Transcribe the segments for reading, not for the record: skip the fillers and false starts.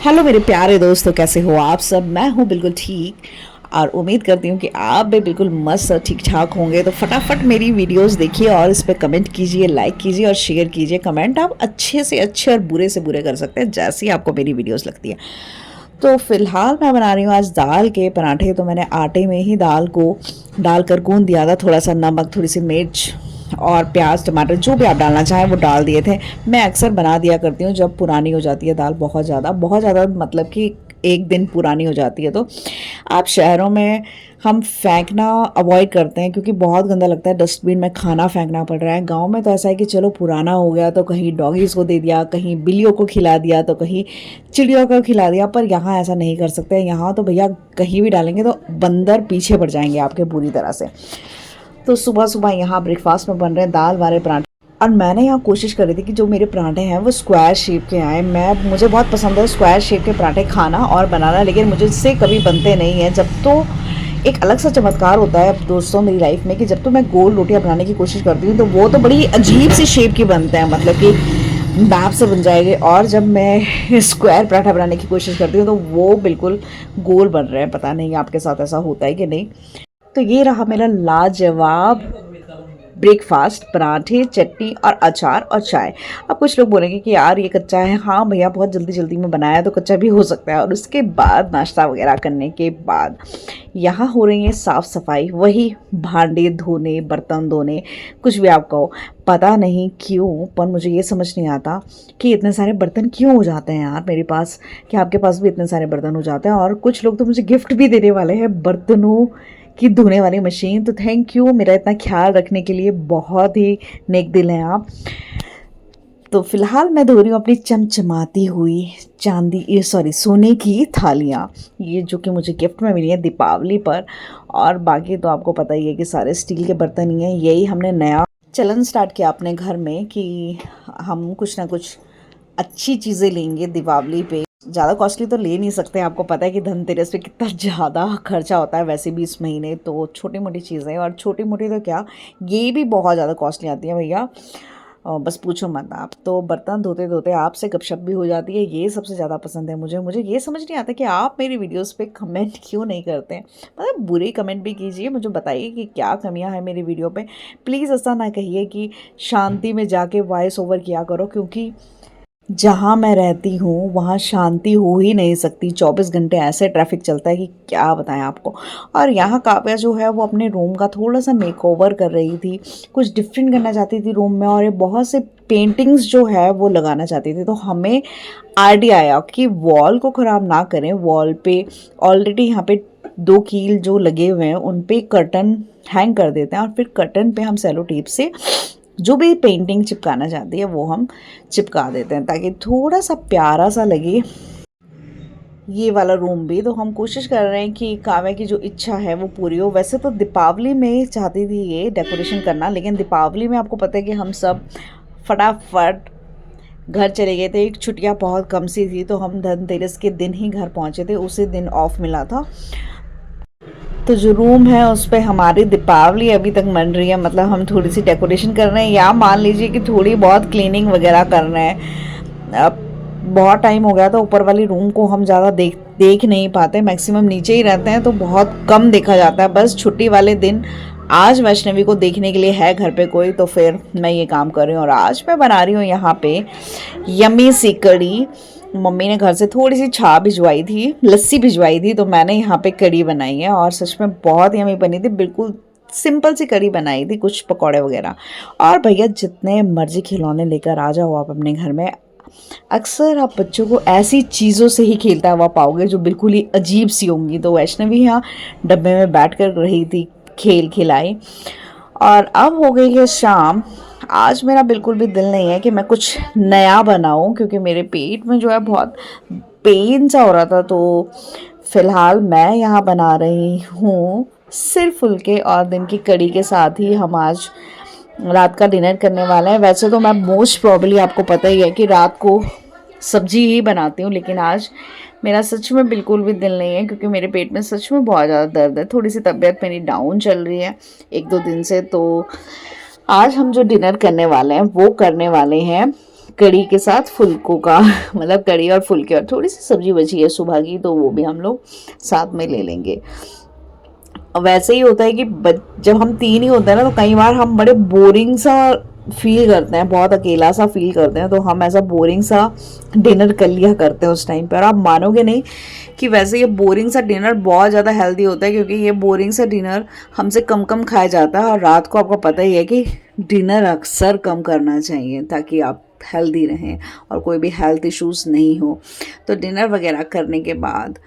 Hello मेरे प्यारे दोस्तों, कैसे हो आप सब। मैं हूँ बिल्कुल ठीक और उम्मीद करती हूँ कि आप भी बिल्कुल मस्त और ठीक ठाक होंगे। तो फटाफट मेरी वीडियोस देखिए और इस पर कमेंट कीजिए, लाइक कीजिए और शेयर कीजिए। कमेंट आप अच्छे से अच्छे और बुरे से बुरे कर सकते हैं, जैसी आपको मेरी वीडियोस लगती है। तो फिलहाल मैं बना रही हूँ आज दाल के पराठे। तो मैंने आटे में ही दाल को डालकर गूंद दिया था, थोड़ा सा नमक, थोड़ी सी मिर्च और प्याज टमाटर जो भी आप डालना चाहें वो डाल दिए थे। मैं अक्सर बना दिया करती हूँ जब पुरानी हो जाती है दाल, बहुत ज़्यादा मतलब कि एक दिन पुरानी हो जाती है। तो आप शहरों में हम फेंकना अवॉइड करते हैं क्योंकि बहुत गंदा लगता है डस्टबिन में खाना फेंकना पड़ रहा है। गांव में तो ऐसा है कि चलो पुराना हो गया तो कहीं डॉगीज़ को दे दिया, कहीं बिल्लियों को खिला दिया, तो कहीं चिड़ियों को खिला दिया। पर यहाँ ऐसा नहीं कर सकते। यहाँ तो भैया कहीं भी डालेंगे तो बंदर पीछे पड़ जाएंगे आपके बुरी तरह से। तो सुबह सुबह यहाँ ब्रेकफास्ट में बन रहे हैं दाल वाले पराठे। और मैंने यहाँ कोशिश करी थी कि जो मेरे पराठे हैं वो स्क्वायर शेप के आए। मुझे बहुत पसंद है स्क्वायर शेप के पराठे खाना और बनाना, लेकिन मुझसे कभी बनते नहीं हैं। जब तो एक अलग सा चमत्कार होता है दोस्तों मेरी लाइफ में कि जब तो मैं गोल रोटियाँ बनाने की कोशिश करती हूँ तो वो तो बड़ी अजीब सी शेप की बनते हैं, मतलब कि मैप से बन जाएंगे। और जब मैं स्क्वायर पराठा बनाने की कोशिश करती हूँ तो वो बिल्कुल गोल बन रहे हैं। पता नहीं आपके साथ ऐसा होता है कि नहीं। तो ये रहा मेरा लाजवाब ब्रेकफास्ट, पराठे, चटनी और अचार और चाय। अब कुछ लोग बोलेंगे कि यार ये कच्चा है। हाँ भैया, बहुत जल्दी जल्दी में बनाया तो कच्चा भी हो सकता है। और उसके बाद नाश्ता वगैरह करने के बाद यहाँ हो रही है साफ़ सफाई, वही भांडे धोने, बर्तन धोने, कुछ भी आप कहो। पता नहीं क्यों, पर मुझे ये समझ नहीं आता कि इतने सारे बर्तन क्यों हो जाते हैं यार मेरे पास, कि आपके पास भी इतने सारे बर्तन हो जाते हैं। और कुछ लोग तो मुझे गिफ्ट भी देने वाले हैं बर्तनों की धोने वाली मशीन। तो थैंक यू मेरा इतना ख्याल रखने के लिए, बहुत ही नेक दिल हैं आप। तो फिलहाल मैं धो रही हूँ अपनी चमचमाती हुई सोने की थालियाँ, ये जो कि मुझे गिफ्ट में मिली है दीपावली पर। और बाकी तो आपको पता ही है कि सारे स्टील के बर्तन ही हैं। यही हमने नया चलन स्टार्ट किया अपने घर में कि हम कुछ ना कुछ अच्छी चीज़ें लेंगे दिवाली पे। ज़्यादा कॉस्टली तो ले नहीं सकते, आपको पता है कि धनतेरस पे कितना ज़्यादा खर्चा होता है वैसे भी इस महीने। तो छोटी मोटी चीज़ें, और छोटी मोटी तो क्या, ये भी बहुत ज़्यादा कॉस्टली आती है भैया, बस पूछो मत आप। तो बर्तन धोते धोते आपसे गपशप भी हो जाती है, ये सबसे ज़्यादा पसंद है मुझे ये समझ नहीं आता कि आप मेरी वीडियोस पे कमेंट क्यों नहीं करते हैं। मतलब बुरे कमेंट भी कीजिए, मुझे बताइए कि क्या कमियां हैं मेरी वीडियो पे। प्लीज़ ऐसा ना कहिए कि शांति में जाके वॉइस ओवर किया करो, क्योंकि जहाँ मैं रहती हूँ वहाँ शांति हो ही नहीं सकती। 24 घंटे ऐसे ट्रैफिक चलता है कि क्या बताएं आपको। और यहाँ काव्या जो है वो अपने रूम का थोड़ा सा मेकओवर कर रही थी, कुछ डिफरेंट करना चाहती थी रूम में। और ये बहुत से पेंटिंग्स जो है वो लगाना चाहती थी। तो हमें आइडिया आया कि वॉल को ख़राब ना करें, वॉल पे ऑलरेडी यहाँ पे 2 कील जो लगे हुए हैं उन पे कर्टन हैंग कर देते हैं, और फिर कर्टन पे हम सेलो टेप से जो भी पेंटिंग चिपकाना चाहती है वो हम चिपका देते हैं, ताकि थोड़ा सा प्यारा सा लगे ये वाला रूम भी। तो हम कोशिश कर रहे हैं कि काव्या की जो इच्छा है वो पूरी हो। वैसे तो दीपावली में चाहती थी ये डेकोरेशन करना, लेकिन दीपावली में आपको पता है कि हम सब फटाफट घर चले गए थे। एक छुट्टियाँ बहुत कम सी थी, तो हम धनतेरस के दिन ही घर पहुँचे थे, उसी दिन ऑफ मिला था। तो जो रूम है उस पर हमारी दीपावली अभी तक मन रही है। मतलब हम थोड़ी सी डेकोरेशन कर रहे हैं, या मान लीजिए कि थोड़ी बहुत क्लीनिंग वगैरह कर रहे हैं। अब बहुत टाइम हो गया, तो ऊपर वाली रूम को हम ज़्यादा देख नहीं पाते, मैक्सिमम नीचे ही रहते हैं, तो बहुत कम देखा जाता है। बस छुट्टी वाले दिन आज वैष्णवी को देखने के लिए है घर पे कोई, तो फिर मैं ये काम कर रही हूँ। और आज मैं बना रही हूँ यहाँ पे यम्मी सी कड़ी। मम्मी ने घर से थोड़ी सी छाछ भिजवाई थी, लस्सी भिजवाई थी, तो मैंने यहाँ पे कड़ी बनाई है। और सच में बहुत यम्मी बनी थी, बिल्कुल सिंपल सी कड़ी बनाई थी, कुछ पकौड़े वगैरह। और भैया जितने मर्जी खिलौने लेकर आ जाओ आप अपने घर में, अक्सर आप बच्चों को ऐसी चीज़ों से ही खेलता हुआ पाओगे जो बिल्कुल ही अजीब सी होंगी। तो वैष्णवी यहाँ डब्बे में बैठ कर रही थी, खेल खिलाई। और अब हो गई है शाम। आज मेरा बिल्कुल भी दिल नहीं है कि मैं कुछ नया बनाऊं, क्योंकि मेरे पेट में जो है बहुत पेन सा हो रहा था। तो फिलहाल मैं यहाँ बना रही हूँ सिर फुलके, और दिन की कड़ी के साथ ही हम आज रात का डिनर करने वाले हैं। वैसे तो मैं मोस्ट प्रॉब्ली, आपको पता ही है कि रात को सब्जी ही बनाती हूँ, लेकिन आज मेरा सच में बिल्कुल भी दिल नहीं है, क्योंकि मेरे पेट में सच में बहुत ज़्यादा दर्द है। थोड़ी सी तबीयत मेरी डाउन चल रही है 1-2 दिन से। तो आज हम जो डिनर करने वाले हैं वो करने वाले हैं कड़ी के साथ फुल्कों का मतलब कड़ी और फुल्के और थोड़ी सी सब्जी बची है सुबह की, तो वो भी हम लोग साथ में ले लेंगे। वैसे ही होता है कि जब हम तीन ही होते हैं ना, तो कई बार हम बड़े बोरिंग सा फील करते हैं, बहुत अकेला सा फील करते हैं, तो हम ऐसा बोरिंग सा डिनर कर लिया करते हैं उस टाइम पर। और आप मानोगे नहीं कि वैसे ये बोरिंग सा डिनर बहुत ज़्यादा हेल्दी होता है, क्योंकि ये बोरिंग सा डिनर हमसे कम कम खाया जाता है। और रात को आपको पता ही है कि डिनर अक्सर कम करना चाहिए ताकि आप हेल्दी रहें और कोई भी हेल्थ इश्यूज़ नहीं हो। तो डिनर वगैरह करने के बाद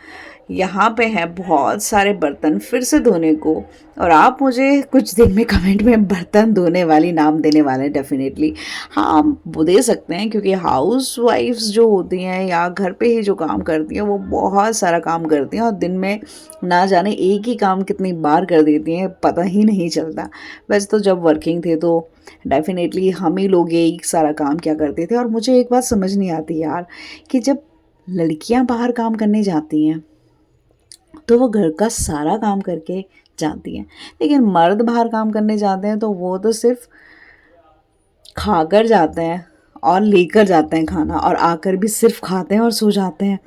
यहाँ पे हैं बहुत सारे बर्तन फिर से धोने को, और आप मुझे कुछ दिन में कमेंट में बर्तन धोने वाली नाम देने वाले हैं डेफिनेटली। हाँ, वो दे सकते हैं, क्योंकि हाउस वाइफ्स जो होती हैं या घर पे ही जो काम करती हैं वो बहुत सारा काम करती हैं, और दिन में ना जाने एक ही काम कितनी बार कर देती हैं पता ही नहीं चलता। वैसे तो जब वर्किंग थे तो डेफिनेटली हम ही लोग यही सारा काम क्या करते थे। और मुझे एक बात समझ नहीं आती यार, कि जब लड़कियां बाहर काम करने जाती हैं तो वो घर का सारा काम करके जाती हैं, लेकिन मर्द बाहर काम करने जाते हैं तो वो तो सिर्फ खाकर जाते हैं और लेकर जाते हैं खाना, और आकर भी सिर्फ खाते हैं और सो जाते हैं।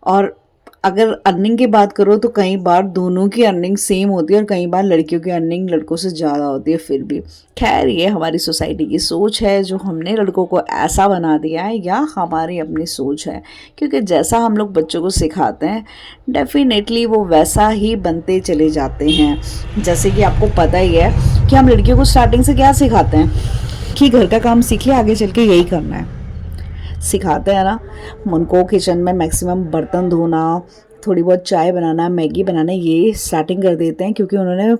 और अगर अर्निंग की बात करो तो कई बार दोनों की अर्निंग सेम होती है, और कई बार लड़कियों की अर्निंग लड़कों से ज़्यादा होती है। फिर भी खैर, ये हमारी सोसाइटी की सोच है जो हमने लड़कों को ऐसा बना दिया है, या हमारी अपनी सोच है, क्योंकि जैसा हम लोग बच्चों को सिखाते हैं डेफिनेटली वो वैसा ही बनते चले जाते हैं। जैसे कि आपको पता ही है कि हम लड़कियों को स्टार्टिंग से क्या सिखाते हैं कि घर का काम सीखिए, आगे चल के यही करना है, सिखाते हैं ना। उनको किचन में मैक्सिमम बर्तन धोना, थोड़ी बहुत चाय बनाना, मैगी बनाना, ये स्टार्टिंग कर देते हैं, क्योंकि उन्होंने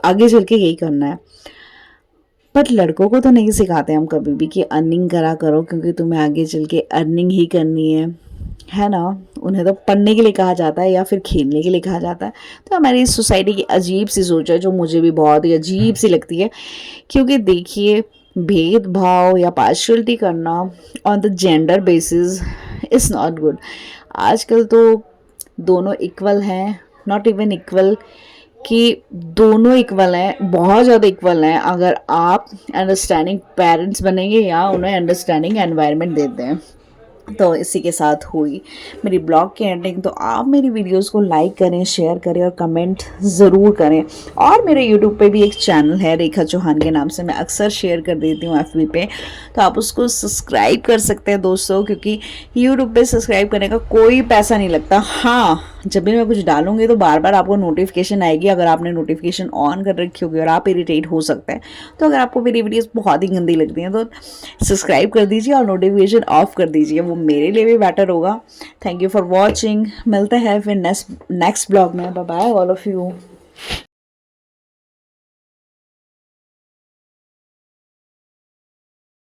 आगे चल के यही करना है। पर लड़कों को तो नहीं सिखाते हम कभी भी कि अर्निंग करा करो, क्योंकि तुम्हें आगे चल के अर्निंग ही करनी है ना। उन्हें तो पढ़ने के लिए कहा जाता है या फिर खेलने के लिए कहा जाता है। तो हमारी इस सोसाइटी की अजीब सी सोच है, जो मुझे भी बहुत ही अजीब सी लगती है। क्योंकि देखिए, भेदभाव या पार्शियलिटी करना on the gender basis is not good. आजकल तो दोनों इक्वल हैं, नॉट इवन इक्वल, कि दोनों इक्वल हैं, बहुत ज़्यादा इक्वल हैं, अगर आप अंडरस्टैंडिंग पेरेंट्स बनेंगे या उन्हें अंडरस्टैंडिंग एनवायरनमेंट देते हैं। तो इसी के साथ हुई मेरी ब्लॉग की एंडिंग। तो आप मेरी वीडियोस को लाइक करें, शेयर करें और कमेंट ज़रूर करें। और मेरे यूट्यूब पे भी एक चैनल है रेखा चौहान के नाम से, मैं अक्सर शेयर कर देती हूँ एफबी पे, तो आप उसको सब्सक्राइब कर सकते हैं दोस्तों, क्योंकि यूट्यूब पे सब्सक्राइब करने का कोई पैसा नहीं लगता। हाँ, जब भी मैं कुछ डालूंगी तो बार बार आपको नोटिफिकेशन आएगी, अगर आपने नोटिफिकेशन ऑन कर रखी होगी, और आप इरिटेट हो सकते हैं। तो अगर आपको मेरी वीडियोस बहुत ही गंदी लगती हैं तो सब्सक्राइब कर दीजिए और नोटिफिकेशन ऑफ कर दीजिए, वो मेरे लिए भी बेटर होगा। Thank you for watching. मिलते हैं फिर नेक्स्ट ब्लॉग में। Bye bye all of you.